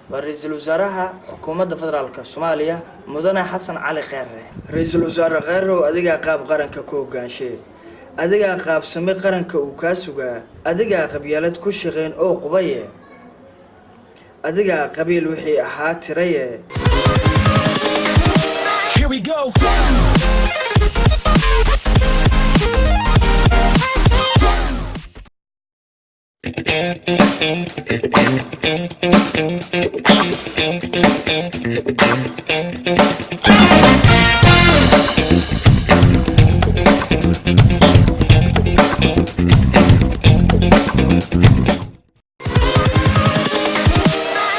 ورئيس الوزراء حكومة فدرالك الصومالية مدن حسن علي خيره رئيس الوزراء غيره أديك قاب قرنك كوغانشي أديك قاب سمي قرنك وكاسوغا أديك قبيلة كشغين أو قبية أديك قبيل وحي أحات ريه. Here we go.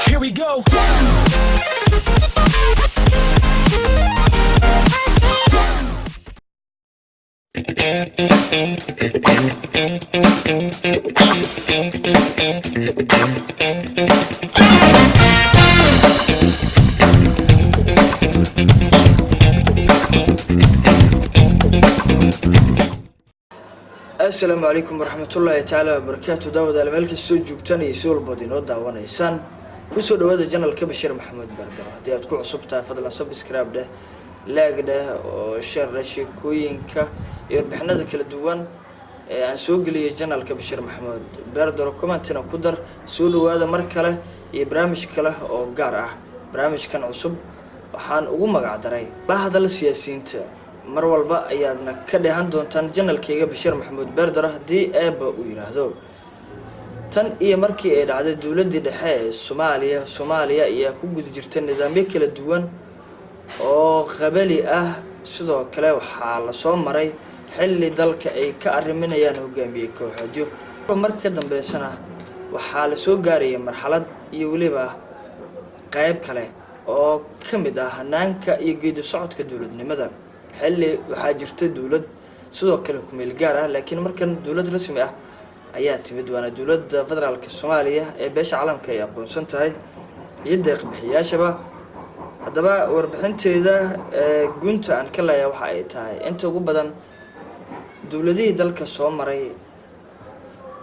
Here we go. السلام عليكم ورحمة الله تعالى وبركاته. داود على ملك السوق جوتاني يسول بدين وداونا إنسان وسود هذا جنرال كبشير محمد بردر هدي تكون عصبتها فضلا سبسكرايب ده لايك ده وشير شيكوينكا يربحنا ذاك الدوان عن سوق لي جنرال كبشير محمد بردر كومنتنا قدر سولو هذا مركله برامج كله أو جارة برامج كان عصب وحان أقوم قاعدري بعد السياسيين mar walba ayaadna ka dhahan doontaan janalkayga Bashir Maxamuud Beerdar hadii eeba uu yiraahdo tan iyo markii ay dhacday dawladda dhexe ee Soomaaliya ayaa ku guda jirtay nidaamyo kala duwan oo qabali ah sidoo kale waxa la soo maray xilli dalka ay ka ariminayaan hogaamiye kooxoodyo marka dambeysana waxa la soo gaaray marxalad iyo waliba qayb kale oo kamid ah hanaanka iyo geedi socodka dawladnimada xilli waxa jirta dawlad sidoo kale ku meel gaar ah laakiin markan dawlad rasmi ah ayaa timid waana dawladda federaalka Soomaaliya ee beesha caalamka ay aqoonsan tahay iyo deeq bixiyaashaba hadaba warbixinteeda gunta aan ka leeyahay waxa ay tahay inta ugu badan dawladihii dalka soo maray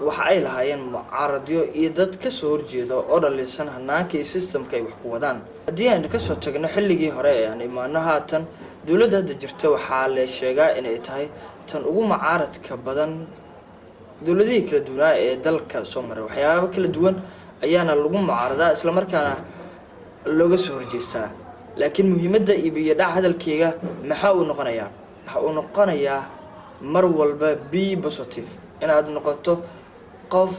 waxa ay lahaayeen mucaaradyo iyo dad ka soo horjeeda oo dhalisan hanaanka iyo systemka ay wax ku wadaan hadii aan ka soo tagno xilligii hore ee aan imaano haatan dawladda hadda jirta waxa la sheegaa inay tahay tan ugu mucaaradka badan dawladihii kala duwan ee dalka soo maray waxyaabo kala duwan ayaana lagu mucaaradaa isla markaana looga soo horjeestaa laakiin muhiimadda iyo dhac hadalkayga maxaa uu noqonayaa waxa uu noqonayaa mar walba be positive inaad noqoto qof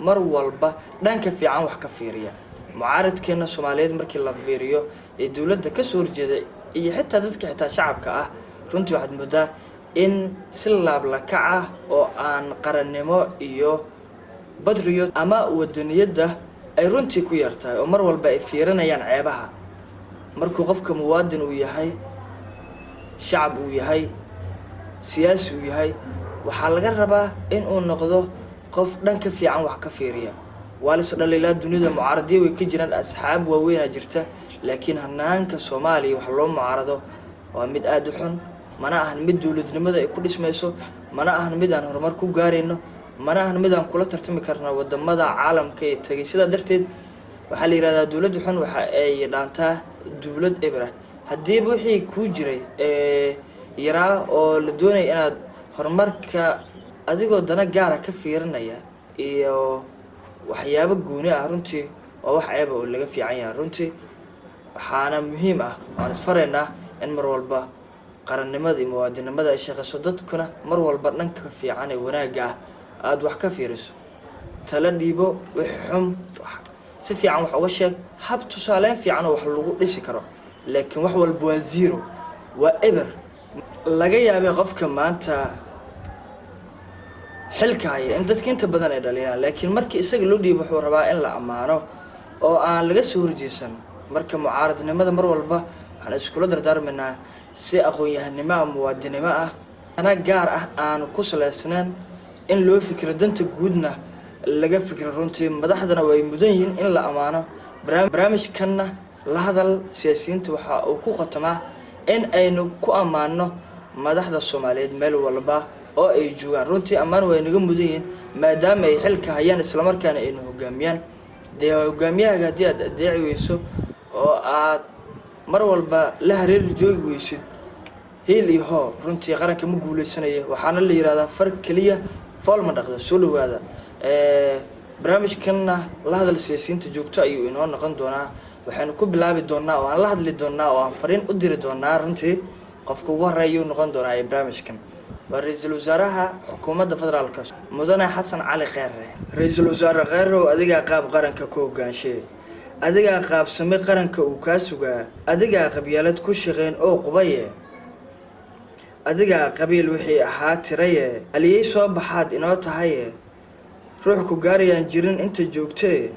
mar walba dhanka fiican wax ka fiiriya mucaaradkeena Soomaaliyeed markii la fiiriyo ee dawladda ka soo horjeeday iyo xitaa dadka xitaa shacabka ah runtii waxaad moodaa in si laab la kaca oo aan qarannimo iyo badriyo ama wadaniyada ay runtii ku yartahay oo mar walba ay fiirinayaan ceebaha markuu qofka muwaadin uu yahay shacab uu yahay siyaasi uu yahay waxa laga rabaa in uu noqdo qof dhanka fiican wax ka fiiriya waalis dhaliilaa dunida mucaaradyo way ka jiraan asxaab waaweyn jirta laakiin hanaanka Soomaaliya wax loo mucaarado waa mid aad u xun mana ahan mid dawladnimada ay ku dhismayso mana ahan mid aan horumar ku gaareyno mana ahan mid aan kula tartami karno wadamada caalamka ee tagay sida darteed waxa la yiraahdaa dawladdu xun waxa ay dhaantaa dawlad ebra hadii wixii ku jiray yaraa oo la doonay inaad horumarka adigoo dana gaar ah ka fiirinaya iyo waxyaabo gooni ah runtii oo wax ceeb oo laga fiican yahay runtii waxaana muhiim ah waan isfareynaa in mar walba qarannimada iyo muwaadinimada ay shaqayso dadkuna mar walba dhanka fiican ee wanaaga ah aad wax ka fiiriso tala dhiibo wixii xum si fiican wax uga sheeg hab tusaale fiican oo wax lagu dhisi karo laakiin wax walba waa zero waa ever laga yaabay qofka maanta xilkaaya in dadka inta badan ay dhalinayaan laakiin markii isaga loo dhiibo wuxuu rabaa in la amaano oo aan laga soo horjeesan marka mucaaradnimada mar walba waxaan isku dardaarmaynaa si aqoon-yahanimo ama muwaadinimo ah ana gaar ah aan ku saleysnaan in loo fikiro danta guudna laga fikiro runtii madaxdana way mudan yihiin in la amaano barnaamijkana la hadal siyaasiyiinta waxa uu ku qatamaa in aynu ku amaano madaxda Soomaaliyeed meel walba oo ay joogaan runtii amaan way naga mudan yihiin maadaama ay xilka hayaan isla markaana ay hogaamiyaan dee hogaamiyahaaga haddii aad adeeci weyso oo aad mar walba la hareer joogi weysid hiil iyo hoo runtii qaranka ma guuleysanaya waxaana la yiraahdaa far kaliya fool ma dhaqdo soo dhawaada barnaamijkanna la hadal siyaasiyiinta joogto ayuu inoo noqon doonaa waxaanu ku bilaabi doonaa oo aan la hadli doonaa oo aan fariin u diri doonaa runtii qofka ugu horeeya uu noqon doonaa barnaamijkan waa ra'iisul wasaaraha xukuumadda federaalka mudane xasan cali kheyre ra'iisul wasaare kheyre adiga qaab qaranka ku hogaanshay adiga qaab samee qaranka uu ka sugaa adiga qabyaalad ku shaqeyn oo qubaye adiga qabiil wixii ahaa tiraye aliyay soo baxaad inoo tahay ruux ku gaarayaan jirin inta joogtay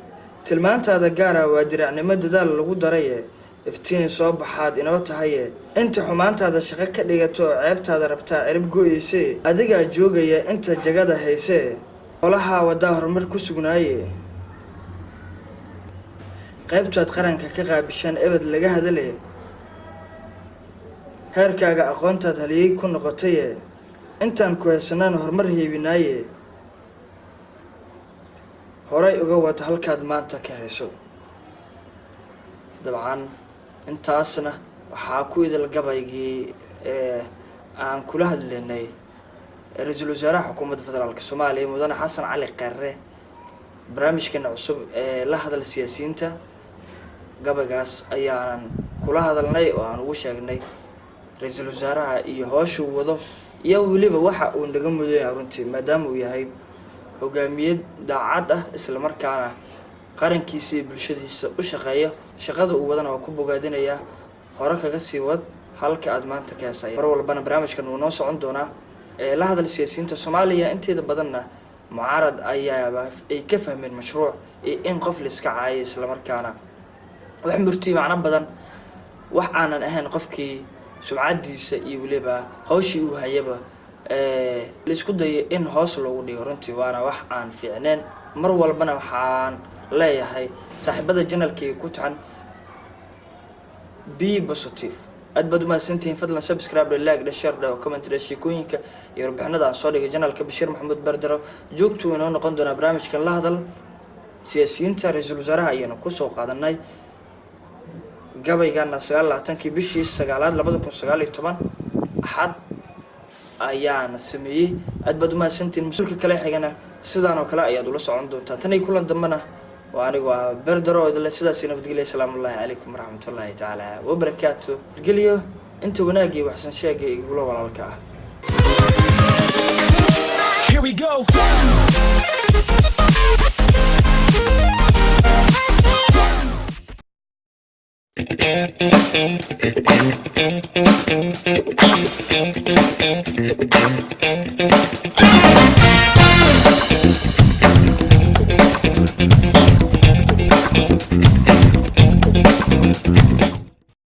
tilmaantaada gaara waa diracnimo dadaal lagu daray iftiin soo baxaad inoo tahay inta xumaantaada shaqo ka dhigato ceebtaada rabtaa cirib gooyayse adiga joogaya inta jagada hayse qolaha wada horumar ku sugnaaye qaybtaad qaranka ka qaabishan ebad laga hadalay heerkaaga aqoontaad haliyay ku noqotay intaan ku haysanaan horumar heebinaaye horay uga wada halkaad maanta ka hayso dabcan intaasna waxaa ku idil gabaygii aan kula hadlaynay ra'iisul wasaaraha xukuumadda federaalka Soomaaliya mudane xasan cali kheyre barnaamijkan cusub la hadal siyaasiyiinta gabaygaas ayaan kula hadalnay oo aan ugu sheegnay ra'iisul wasaaraha iyo hawshu wado iyo waliba waxa uu naga mudayaa runtii maadaama uu yahay hogaamiyad daacad ah isla markaana qarankiisa iyo bulshadiisa u shaqeeya shaqada uu wadana waa ku bogaadinaya hore kaga sii wad halka aad maanta ka heesay mar walbana barnaamijkan uu noo socon doonaa la hadal siyaasiyiinta Soomaaliya inteeda badanna mucaarad ayaaba ay ka fahmeen mashruuc in qof la iska caayay isla markaana wax murti macna badan wax aanan ahayn qofkii sumcadiisa iyo waliba hawshii uu hayaba la isku dayo in hoos loogu dhigo runtii waana wax aan fiicneen mar walbana waxaan leeyahay saaxiibada channelkii ku taxan be positive adbad ma santiin fadlan subscribe like share comment sheekooyinka iyo warbixinada aan soo dhigay channelka Bashir Maxamed Bardaro joogto inoo noqon doona barnaamijkan la hadal siyaasiyiinta ra'iisul wasaaraha ayaan ku soo qaadanay gabaygana 29 bishii 9 2019 axad ayaan sameeyay adbad ma santiin mas'uulka kale xigana sidaan oo kale ayaad ula socon doontaa tan ay kulan dambana وأنا بردرو إذا سيداسي نبتقلي السلام الله عليكم ورحمة الله تعالى وبركاته تقليو أنت وناقي وحسن شاقي يقولوا والله الكاه Here we go.